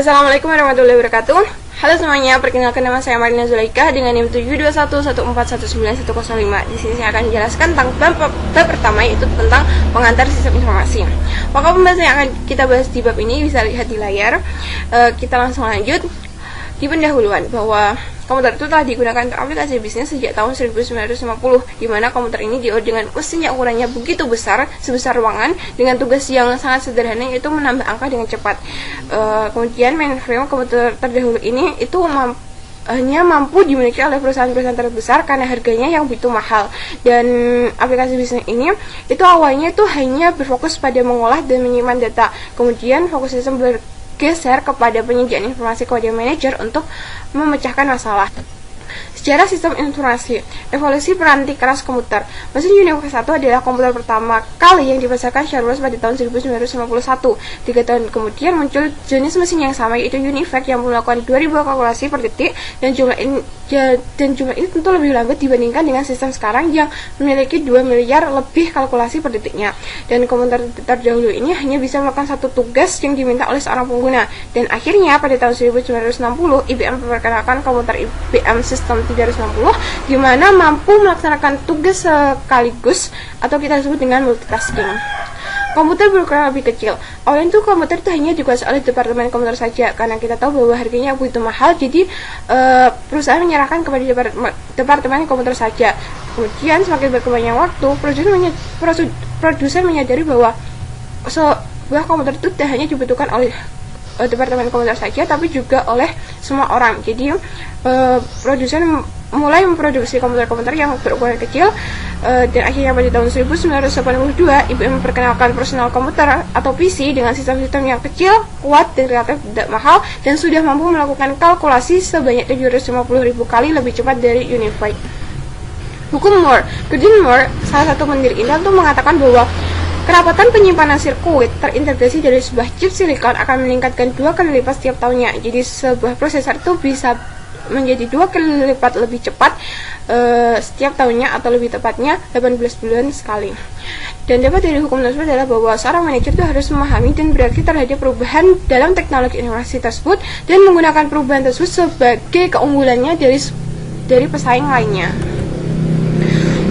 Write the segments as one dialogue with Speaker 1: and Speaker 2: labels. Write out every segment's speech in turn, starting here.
Speaker 1: Assalamualaikum warahmatullahi wabarakatuh. Halo semuanya, perkenalkan nama saya Marina Zulaika dengan NIM 72114191005. Di sini saya akan menjelaskan tentang bab pertama, yaitu tentang pengantar sistem informasi. Maka pembahasan yang akan kita bahas di bab ini bisa lihat di layar. Kita langsung lanjut. Di pendahuluan bahwa komputer itu telah digunakan untuk aplikasi bisnis sejak tahun 1950, di mana komputer ini diukur dengan mesin yang ukurannya begitu besar, sebesar ruangan, dengan tugas yang sangat sederhana, yaitu menambah angka dengan cepat. Kemudian mainframe komputer terdahulu ini itu hanya mampu dimiliki oleh perusahaan-perusahaan terbesar karena harganya yang begitu mahal. Dan aplikasi bisnis ini itu awalnya itu hanya berfokus pada mengolah dan menyimpan data. Kemudian fokus sistem bergeser kepada penyediaan informasi kepada manajer untuk memecahkan masalah. Sejarah sistem informasi, evolusi peranti keras komputer. Mesin Unix 1 adalah komputer pertama kali yang dipasarkan secara luas pada tahun 1951. 3 tahun kemudian muncul jenis mesin yang sama, yaitu UNIVAC yang melakukan 2000 kalkulasi per detik, dan jumlah ini tentu lebih lambat dibandingkan dengan sistem sekarang yang memiliki 2 miliar lebih kalkulasi per detiknya. Dan komputer terdahulu ini hanya bisa melakukan satu tugas yang diminta oleh seorang pengguna. Dan akhirnya pada tahun 1960 IBM memperkenalkan komputer IBM System 360, di mana mampu melaksanakan tugas sekaligus atau kita sebut dengan multitasking. Komputer berukuran lebih kecil. Awalnya itu komputer itu hanya dikuasai oleh departemen komputer saja, karena kita tahu bahwa harganya begitu mahal, jadi perusahaan menyerahkan kepada departemen komputer saja. Kemudian semakin berkembangnya waktu, produsen menyadari bahwa sebuah komputer itu tidak hanya dibutuhkan oleh departemen komputer saja, tapi juga oleh semua orang. Jadi produsen mulai memproduksi komputer-komputer yang berukuran kecil, dan akhirnya pada tahun 1982 IBM memperkenalkan personal komputer atau PC dengan sistem-sistem yang kecil, kuat, dan relatif tidak mahal, dan sudah mampu melakukan kalkulasi sebanyak 750.000 kali lebih cepat dari UNIVAC. Hukum Moore. Gordon Moore, salah satu pendiri Intel, itu mengatakan bahwa kerapatan penyimpanan sirkuit terintegrasi dari sebuah chip silikon akan meningkatkan 2 kali lipat setiap tahunnya. Jadi sebuah prosesor itu bisa menjadi 2 kali lipat lebih cepat setiap tahunnya, atau lebih tepatnya 18 bulan sekali. Dan dapat dari hukum tersebut adalah bahwa seorang manajer itu harus memahami dan bereaksi terhadap perubahan dalam teknologi informasi tersebut, dan menggunakan perubahan tersebut sebagai keunggulannya dari pesaing lainnya.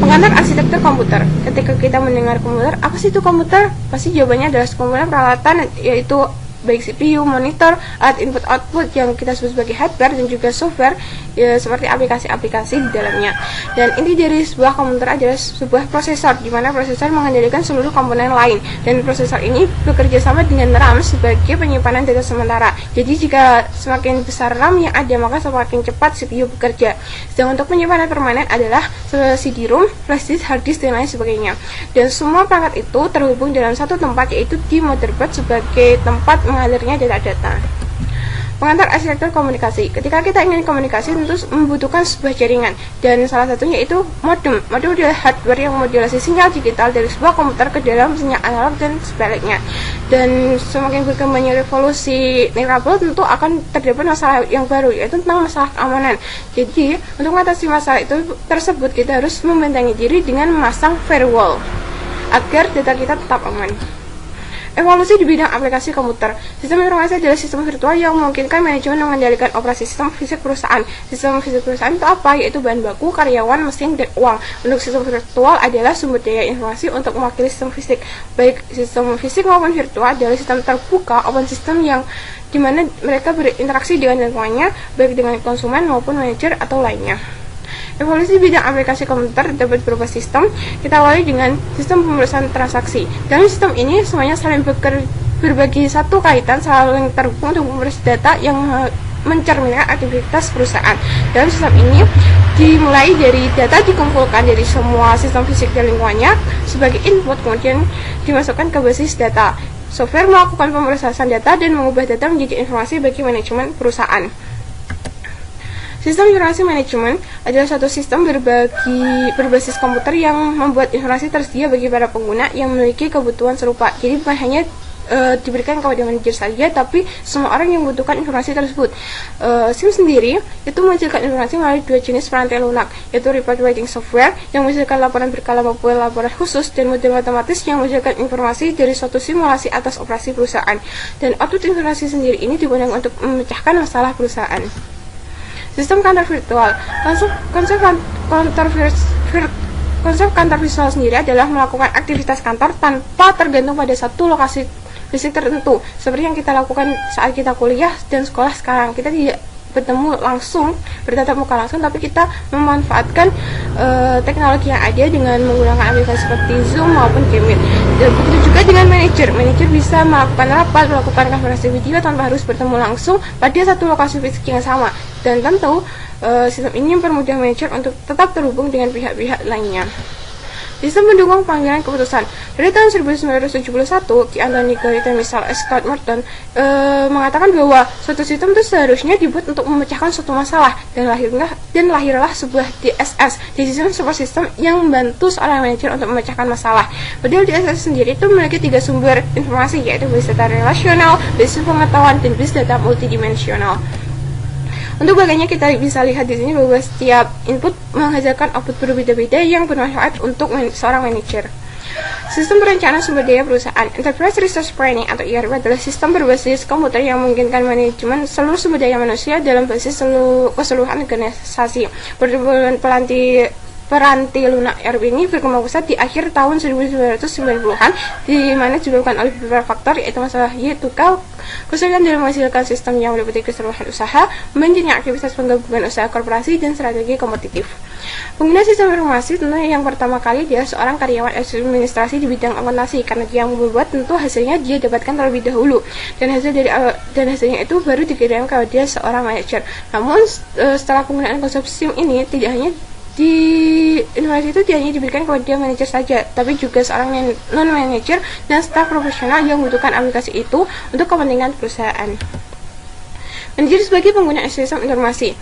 Speaker 1: Pengantar arsitektur komputer. Ketika kita mendengar komputer, apa sih itu komputer? Pasti jawabannya adalah sekumpulan peralatan, yaitu baik CPU, monitor, alat input output yang kita sebut sebagai hardware, dan juga software seperti aplikasi-aplikasi di dalamnya. Dan inti dari sebuah komputer adalah sebuah prosesor, di mana prosesor mengendalikan seluruh komponen lain, dan prosesor ini bekerja sama dengan RAM sebagai penyimpanan data sementara. Jadi jika semakin besar RAM yang ada, maka semakin cepat CPU bekerja. Sedang untuk penyimpanan permanen adalah CD-ROM, flash disk, hard disk, dan lain sebagainya. Dan semua perangkat itu terhubung dalam satu tempat, yaitu di motherboard sebagai tempat mengalirnya data-data. Pengantar arsitektur komunikasi. Ketika kita ingin komunikasi, tentu membutuhkan sebuah jaringan, dan salah satunya itu modem. Modem adalah hardware yang memodulasi sinyal digital dari sebuah komputer ke dalam sinyal analog dan sebaliknya. Dan semakin berkembangnya revolusi nirkabel, tentu akan terdapat masalah yang baru, yaitu tentang masalah keamanan. Jadi untuk mengatasi masalah itu tersebut, kita harus membentengi diri dengan memasang firewall agar data kita tetap aman. Evolusi di bidang aplikasi komputer. Sistem informasi adalah sistem virtual yang memungkinkan manajemen mengendalikan operasi sistem fisik perusahaan. Sistem fisik perusahaan itu apa? Yaitu bahan baku, karyawan, mesin, dan uang. Untuk sistem virtual adalah sumber daya informasi untuk mewakili sistem fisik. Baik sistem fisik maupun virtual adalah sistem terbuka, open system, yang dimana mereka berinteraksi dengan lingkungannya, baik dengan konsumen maupun manajer atau lainnya. Evolusi bidang aplikasi komputer dapat berupa sistem. Kita awali dengan sistem pemrosesan transaksi. Dalam sistem ini semuanya saling berbagi satu kaitan, saling terhubung untuk memproses data yang mencerminkan aktivitas perusahaan. Dalam sistem ini dimulai dari data dikumpulkan dari semua sistem fisik dan lingkungannya sebagai input, kemudian dimasukkan ke basis data. Software melakukan pemrosesan data dan mengubah data menjadi informasi bagi manajemen perusahaan. Sistem informasi manajemen adalah suatu sistem berbasis komputer yang membuat informasi tersedia bagi para pengguna yang memiliki kebutuhan serupa. Jadi bukan hanya diberikan kepada manajer saja, tapi semua orang yang membutuhkan informasi tersebut. SIM sendiri itu menghasilkan informasi melalui dua jenis perantai lunak, yaitu report writing software yang menghasilkan laporan berkala maupun laporan khusus, dan model matematis yang menghasilkan informasi dari suatu simulasi atas operasi perusahaan. Dan output informasi sendiri ini digunakan untuk memecahkan masalah perusahaan. Sistem kantor virtual. Konsep kantor visual sendiri adalah melakukan aktivitas kantor tanpa tergantung pada satu lokasi fisik tertentu, seperti yang kita lakukan saat kita kuliah dan sekolah sekarang. Kita tidak bertemu langsung, bertatap muka langsung, tapi kita memanfaatkan teknologi yang ada dengan menggunakan aplikasi seperti Zoom maupun Gmeet. Dan begitu juga dengan manajer bisa melakukan rapat, melakukan konferensi video tanpa harus bertemu langsung pada satu lokasi fisik yang sama. Dan tentu sistem ini mempermudah manajer untuk tetap terhubung dengan pihak-pihak lainnya. Sistem mendukung panggilan keputusan. Dari tahun 1971, Ki Antoni Gary dan Michael S. Scott Morton mengatakan bahwa suatu sistem itu seharusnya dibuat untuk memecahkan suatu masalah, dan lahirlah sebuah DSS, Decision Support System, yang membantu seorang manajer untuk memecahkan masalah. Padahal DSS sendiri itu memiliki 3 sumber informasi, yaitu base data relasional, base pengetahuan, dan base data multidimensional. Untuk bagiannya kita bisa lihat di sini bahwa setiap input menghasilkan output berbeda-beda yang bermanfaat untuk seorang manajer. Sistem perencanaan sumber daya perusahaan. Enterprise Resource Planning atau ERP adalah sistem berbasis komputer yang memungkinkan manajemen seluruh sumber daya manusia dalam basis keseluruhan organisasi. Peranti lunak ERP ini berkembang pesat di akhir tahun 1990-an, di mana disebabkan oleh beberapa faktor, yaitu masalah kesulitan dalam menghasilkan sistem yang meliputi keseluruhan usaha, menjadinya aktivitas penggabungan usaha korporasi, dan strategi kompetitif. Pengguna sistem informasi tentu yang pertama kali dia seorang karyawan administrasi di bidang akuntansi, karena dia yang membuat tentu hasilnya dia dapatkan terlebih dahulu, dan hasilnya itu baru dikirim kepada dia seorang manajer. Namun setelah penggunaan konsep SIM ini tidak hanya informasi itu tidak hanya diberikan kepada manajer saja, tapi juga seorang non-manajer dan staf profesional yang membutuhkan aplikasi itu untuk kepentingan perusahaan. Manajer sebagai pengguna sistem informasi.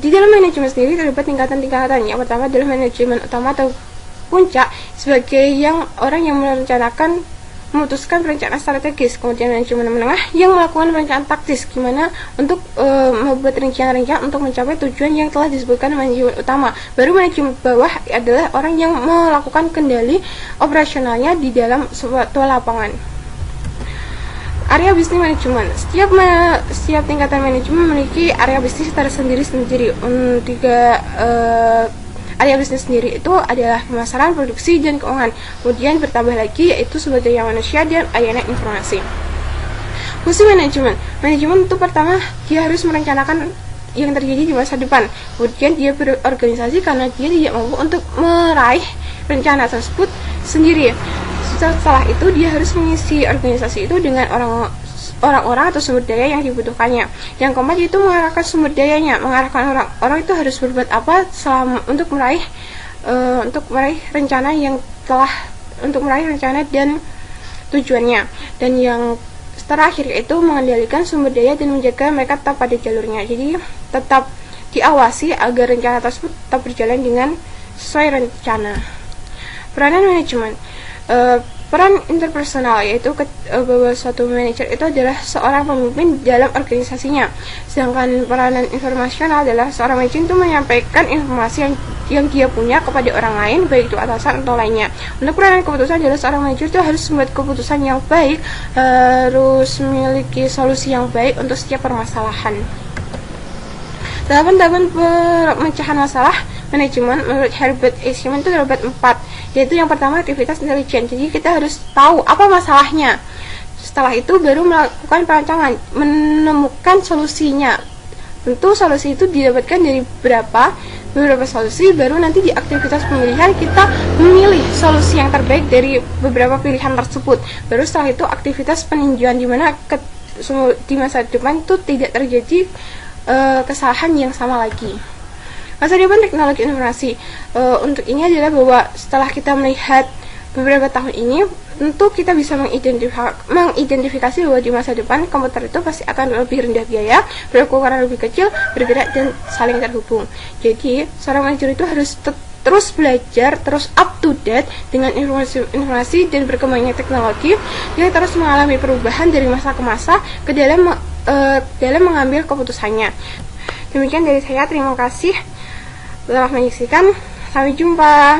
Speaker 1: Di dalam manajemen sendiri terdapat tingkatan-tingkatan. Yang pertama adalah manajemen utama atau puncak, sebagai orang yang memutuskan perencanaan strategis. Kemudian manajemen menengah yang melakukan perencanaan taktis, gimana untuk membuat rencana-rencana untuk mencapai tujuan yang telah disebutkan manajemen utama. Baru manajemen bawah adalah orang yang melakukan kendali operasionalnya di dalam suatu lapangan. Area bisnis manajemen. Setiap tingkatan manajemen memiliki area bisnis tersendiri-sendiri. Area bisnis sendiri itu adalah pemasaran, produksi, dan keuangan. Kemudian bertambah lagi yaitu sumber daya manusia dan layanan informasi. Fungsi manajemen. Manajemen itu pertama dia harus merencanakan yang terjadi di masa depan. Kemudian dia berorganisasi karena dia tidak mampu untuk meraih rencana tersebut sendiri. Setelah itu dia harus mengisi organisasi itu dengan orang-orang atau sumber daya yang dibutuhkannya. Yang keempat itu mengarahkan sumber dayanya, mengarahkan orang itu harus berbuat apa untuk meraih rencana dan tujuannya. Dan yang terakhir itu mengendalikan sumber daya dan menjaga mereka tetap pada jalurnya. Jadi tetap diawasi agar rencana tersebut tetap berjalan dengan sesuai rencana. Peranan manajemen. Peran interpersonal, yaitu bahwa suatu manajer itu adalah seorang pemimpin dalam organisasinya. Sedangkan peranan informasional adalah seorang manajer itu menyampaikan informasi yang dia punya kepada orang lain, baik itu atasan atau lainnya. Untuk peranan keputusan adalah seorang manajer itu harus membuat keputusan yang baik, harus memiliki solusi yang baik untuk setiap permasalahan. Tahapan-tahapan pemecahan masalah manajemen menurut Herbert A. Simon itu terdapat 4, yaitu yang pertama aktivitas intelijen. Jadi kita harus tahu apa masalahnya. Setelah itu baru melakukan perancangan, menemukan solusinya. Tentu solusi itu didapatkan dari beberapa solusi, baru nanti di aktivitas pemilihan kita memilih solusi yang terbaik dari beberapa pilihan tersebut. Baru setelah itu aktivitas peninjauan, di mana di masa depan itu tidak terjadi kesalahan yang sama lagi. Masa depan teknologi informasi. Untuk ini adalah bahwa setelah kita melihat beberapa tahun ini, tentu kita bisa mengidentifikasi bahwa di masa depan komputer itu pasti akan lebih rendah biaya, berukuran lebih kecil, bergerak, dan saling terhubung. Jadi seorang manajer itu harus tetap terus belajar, terus up to date dengan informasi dan berkembangnya teknologi. Dia terus mengalami perubahan dari masa ke masa ke dalam mengambil keputusannya. Demikian dari saya, terima kasih telah menyaksikan. Sampai jumpa.